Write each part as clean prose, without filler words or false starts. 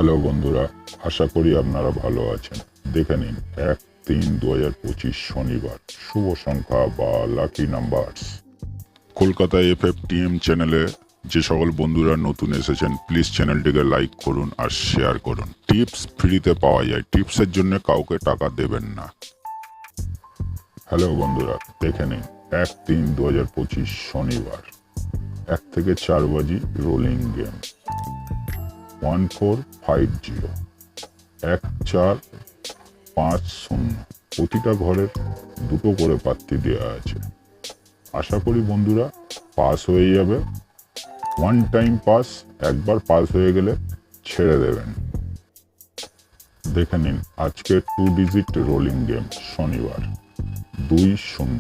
Hello বন্ধুরা, আশা করি আপনারা ভালো আছেন। দেখে নিন 1-3-2025 শনিবার শুভ সংখ্যা বা লাকি নাম্বারস। কলকাতা FFTM চ্যানেলে যে সকল বন্ধুরা নতুন এসেছেন প্লিজ চ্যানেলটিকে লাইক করুন আর শেয়ার করুন। টিপস ফ্রিতে পাওয়া যায়, টিপসের জন্য কাউকে টাকা দেবেন না। হ্যালো বন্ধুরা, দেখে নিন 1-3-2025 শনিবার 1 থেকে 4 বাজি রোলিং গেম 1450 1450। প্রতিটা ঘরের দুটো করে প্রার্থী দেওয়া আছে। আশা করি বন্ধুরা পাস হয়ে যাবে। ওয়ান টাইম পাস, একবার পাস হয়ে গেলে ছেড়ে দেবেন। দেখে নিন আজকে 2 ডিজিট রোলিং গেম শনিবার 2-0,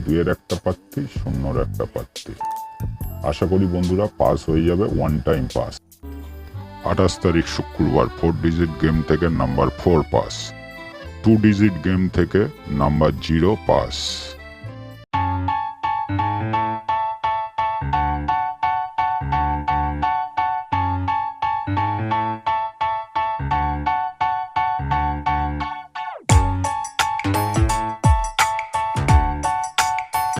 2-এর একটা প্রার্থী, 0-র একটা প্রার্থী। আশা করি বন্ধুরা পাস হয়ে যাবে, ওয়ান টাইম পাস। 28 তারিখ শুক্রবার 4 ডিজিট গেম থেকে নাম্বার 4 পাস, 2 ডিজিট গেম থেকে নাম্বার 0 পাস।